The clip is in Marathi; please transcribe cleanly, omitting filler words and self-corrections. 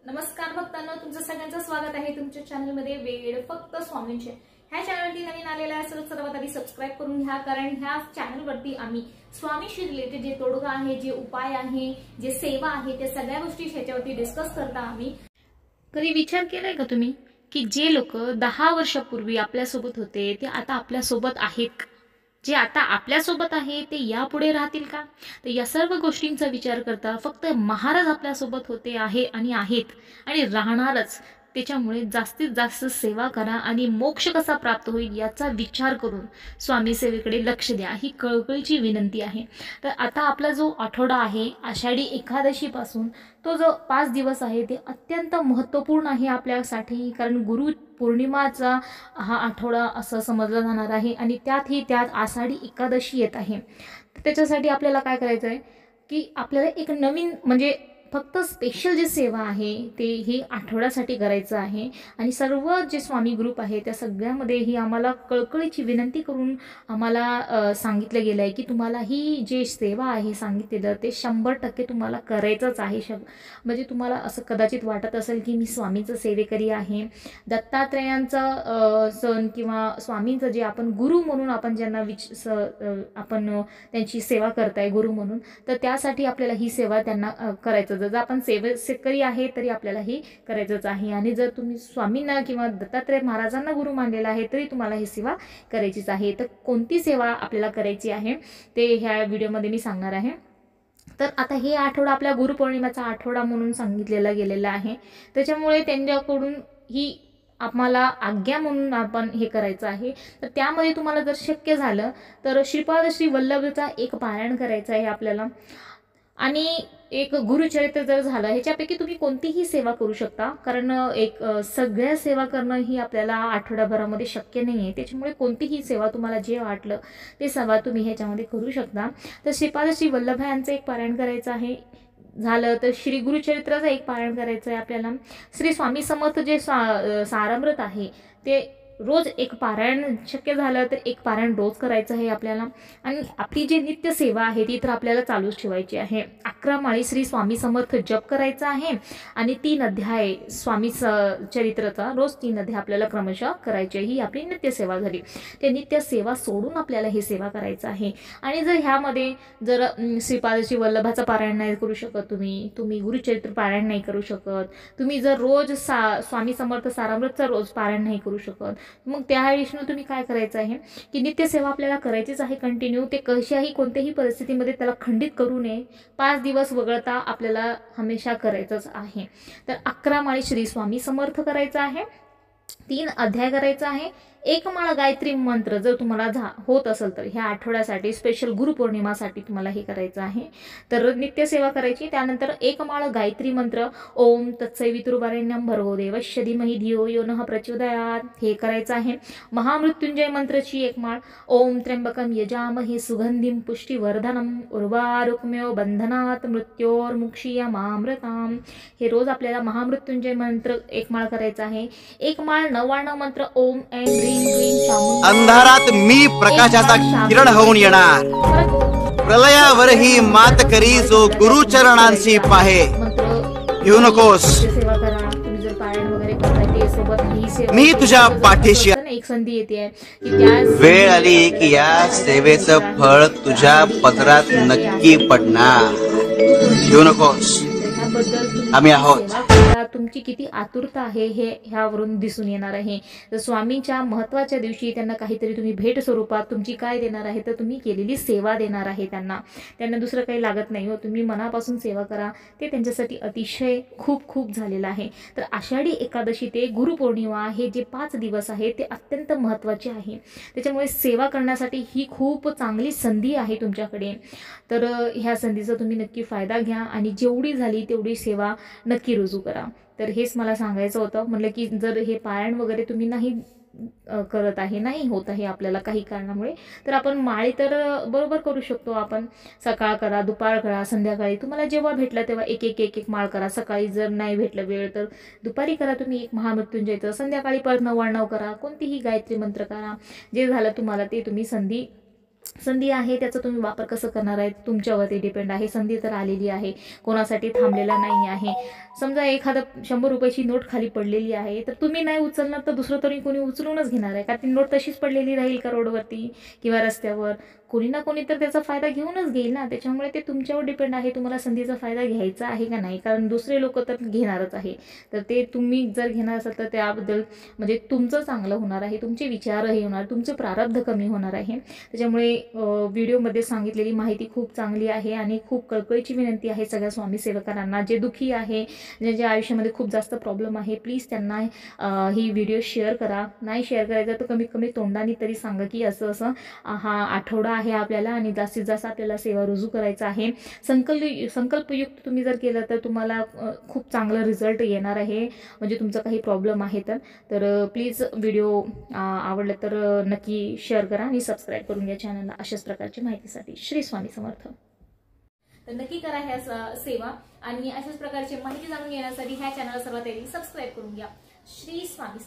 नमस्कार भक्तांनो, तुमचं सगळ्यांचं स्वागत आहे तुमच्या चॅनलमध्ये वेळ फक्त स्वामींचे। ह्या चॅनलवरती नवीन आलेला असेल तर सर्वात आधी सबस्क्राइब करून घ्या, कारण ह्या चॅनलवरती आम्ही स्वामीशी रिलेटेड जे तोडगा आहे, जे उपाय आहे, जे सेवा आहे, त्या सगळ्या गोष्टी ह्याच्यावरती डिस्कस करता। आम्ही कधी विचार केलाय का तुम्ही की जे लोक 10 वर्षापूर्वी आपल्यासोबत होते ते आता आपल्यासोबत आहेत? जे आता आपल्यासोबत आहे ते यापुढे राहतील का? तर या सर्व गोष्टींचा विचार करता फक्त महाराज आपल्यासोबत होते आहे आणि आहेत आणि राहणारच। त्याच्यामुळे जास्तीत जास्त सेवा करा आणि मोक्ष कसा प्राप्त होईल याचा विचार करून स्वामी सेवेकडे लक्ष द्या, ही कळकळीची विनंती आहे। तर आता आपला जो आठवडा आहे आषाढी एकादशी पासून तो जो 5 दिवस आहे ते अत्यंत महत्त्वपूर्ण आहे आपल्यासाठी, कारण गुरु पौर्णिमाचा हा आठवडा असं समजला जाणार आहे आणि त्यात आषाढी एकादशी येत आहे। तर त्याच्यासाठी आपल्याला काय करायचं आहे की आपल्याला एक नवीन म्हणजे फक्त स्पेशल जी सेवा आहे ते ही आठवड्यासाठी करायचं आहे आणि जे स्वामी ग्रुप आहे त्या सगळ्यामध्ये ही आम्हाला कळकळीची विनंती करून आम्हाला सांगितलं गेलं आहे की तुम्हाला ही जे सेवा आहे सांगितलेलं ते 100% तुम्हाला करायचंच आहे। म्हणजे तुम्हाला असं कदाचित वाटत असेल की मी स्वामींचं सेवेकरी आहे, दत्तात्रेयांचा सण किंवा स्वामींचं जे आपण गुरु म्हणून आपण ज्यांना आपण त्यांची सेवा करताय गुरु म्हणून, तर त्यासाठी आपल्याला ही सेवा त्यांना करायचं। जर आपण सेवेकरी आहे तरी आपल्याला हे करायचंच आहे आणि जर तुम्ही स्वामींना किंवा दत्तात्रेय महाराजांना गुरु मानलेला आहे तरी तुम्हाला ही सेवा करायचीच आहे। तर कोणती सेवा आपल्याला करायची आहे ते ह्या व्हिडिओमध्ये मी सांगणार आहे। तर आता हे आठवडा आपल्या गुरुपौर्णिमेचा आठवडा म्हणून सांगितलेला गेलेला आहे, त्याच्यामुळे त्यांच्याकडून ही आम्हाला आज्ञा म्हणून आपण हे करायचं आहे। तर त्यामध्ये तुम्हाला जर शक्य झालं तर श्रीपाद श्री वल्लभचा एक पारायण करायचं आहे आपल्याला आणि एक गुरुचरित्र जर झालं, ह्याच्यापैकी तुम्ही कोणतीही सेवा करू शकता, कारण सगळ्या सेवा करणं ही आपल्याला आठवड्याभरामध्ये शक्य नाही आहे। त्याच्यामुळे कोणतीही सेवा तुम्हाला जे वाटलं ते सेवा तुम्ही ह्याच्यामध्ये करू शकता। तर श्रीपाद श्री वल्लभ यांचं एक पारायण करायचं आहे, झालं तर श्री गुरुचरित्राचं एक पारायण करायचं आहे आपल्याला। श्री स्वामी समर्थ जे सारामृत आहे ते रोज एक पारायण, शक्य झालं तर एक पारायण रोज करायचं आहे आपल्याला। आणि आपली जी नित्य सेवा आहे ती तर आपल्याला चालूच ठेवायची आहे। 11 माळी श्री स्वामी समर्थ जप करायचा आहे आणि 3 अध्याय स्वामी चरित्राचा रोज 3 अध्याय आपल्याला क्रमशः करायचे। ही आपली नित्य सेवा झाली। ते नित्य सेवा सोडून आपल्याला हे सेवा करायचं आहे। आणि जर ह्यामध्ये जर श्रीपादशी वल्लभाचं पारायण नाही करू शकत, तुम्ही गुरुचरित्र पारायण नाही करू शकत, तुम्ही जर रोज स्वामी समर्थ सारामृतचा रोज पारायण नाही करू शकत, मग त्यावेळेस तुम्ही काय करायचं आहे की नित्य सेवा आपल्याला करायचीच आहे कंटिन्यू। ते कशाही कोणत्याही परिस्थितीमध्ये त्याला खंडित करू नये, 5 दिवस वगळता आपल्याला हमेशा करायचंच आहे। तर 11 माळी श्री स्वामी समर्थ करायचं आहे, 3 अध्याय करायचा आहे, 1 माळ गायत्री मंत्र जर तुम्हाला होत असेल तर ह्या आठवड्यासाठी स्पेशल गुरुपौर्णिमासाठी तुम्हाला हे करायचं आहे। तर नित्य सेवा करायची, त्यानंतर 1 माळ गायत्री मंत्र ओम तत्सवितुर्वरेण्यं भर्गो देवस्य धीमहि धियो यो नः प्रचोदयात् हे करायचं आहे। महामृत्युंजय मंत्राची 1 माळ ओम त्र्यंबकं यजामहे सुगंधिं पुष्टिवर्धनम् उर्वारुकमेव बंधनात् मृत्योर्मुक्षीयमामृताम् हे रोज आपल्याला महामृत्युंजय मंत्र 1 माळ करायचा आहे। 1 माळ नवार्ण मंत्र ओम ऐं ह्रीं अंधारात मी प्रकाशाचा किरण होऊन येणार, प्रलयावरही मात करी जो गुरुचरणांशी पाहे। येऊ नकोस, मी तुझ्या पाठीशी। एक संधी येते की वेळ आली की या सेवेचं फळ तुझ्या पदरात नक्की पडणार। येऊ नकोस, आम्ही आहोत। तुमची किती आतुरता आहे हे ह्यावरून दिसून येणार आहे। तर स्वामींच्या महत्त्वाच्या दिवशी त्यांना काहीतरी तुम्ही भेट स्वरूपात तुमची काय देणार आहे, तर तुम्ही केलेली सेवा देणार आहे त्यांना दुसरं काही लागत नाही हो। तुम्ही मनापासून सेवा करा, ते त्यांच्यासाठी अतिशय खूप झालेलं आहे। तर आषाढी एकादशी ते गुरुपौर्णिमा हे जे 5 दिवस आहे ते अत्यंत महत्त्वाचे आहे, त्याच्यामुळे सेवा करण्यासाठी ही खूप चांगली संधी आहे तुमच्याकडे। तर ह्या संधीचा तुम्ही नक्की फायदा घ्या आणि जेवढी झाली तेवढी सेवा नक्की रुजू करा। तर हेच मला सांगायचं होतं। म्हटलं की जर हे पारायण वगैरे तुम्ही नाही करत आहे, नाही होत आहे आपल्याला काही कारणामुळे, तर आपण माळी तर बरोबर करू शकतो। आपण सकाळ करा, दुपार करा, संध्याकाळी तुम्हाला जेव्हा भेटला तेव्हा एक माळ करा। सकाळी जर नाही भेटलं वेळ तर दुपारी करा तुम्ही 1 महामृत्युंजयचं, संध्याकाळी परत 99 करा, कोणतीही गायत्री मंत्र करा। जे झालं तुम्हाला ते तुम्ही संधी आहे त्याचा तुम्ही वापर कसं करणार आहे तुमच्यावरती डिपेंड आहे। संधी तर आलेली आहे, कोणासाठी थांबलेला नाही आहे। समजा एखादा 100 रुपयाची नोट खाली पडलेली आहे, तर तुम्ही नाही उचलणार तर दुसरं तरी कोणी उचलूनच घेणार आहे का? ती नोट तशीच पडलेली राहील का रोडवरती किंवा रस्त्यावर? कोणी ना कोणी तर त्याचा फायदा घेऊनच घेईल ना. त्याच्यामुळे ते तुमच्यावर डिपेंड आहे, तुम्हाला संधीचा फायदा घ्यायचा आहे का नाही. कारण दुसरे लोक तर घेणारच आहे, तर ते तुम्ही जर घेणार असाल तर त्याबद्दल म्हणजे तुमचं चांगलं होणार आहे, तुमचे विचारही होणार, तुमचं प्रारब्ध कमी होणार आहे. त्याच्यामुळे व्हिडिओमध्ये सांगितलेली माहिती खूप चांगली आहे आणि खूप कळकळीची विनंती आहे सगळ्या स्वामी सेवकांना, जे दुःखी आहे, ज्यांच्या आयुष्यामध्ये खूप जास्त प्रॉब्लेम आहे, प्लीज त्यांना ही व्हिडिओ शेअर करा. नाही शेअर करायचं तर कमीत कमी तोंडाने तरी सांगा की असं असं हा आठवडा आहे आपल्याला आणि जास्तीत जास्त आपल्याला सेवा रुजू करायचा आहे. संकल्पयुक्त तुम्ही जर केलं तर तुम्हाला खूप चांगलं रिझल्ट येणार आहे. म्हणजे तुमचा काही प्रॉब्लेम आहे तर प्लीज व्हिडिओ आवडला तर नक्की शेअर करा आणि सबस्क्राईब करून घ्या चॅनलला अशाच प्रकारची माहितीसाठी. श्री स्वामी समर्थ. तर नक्की करा ह्या सेवा आणि अशाच प्रकारची माहिती जाणून घेण्यासाठी ह्या चॅनलला सर्वात आधी सबस्क्राईब करून घ्या. श्री स्वामी.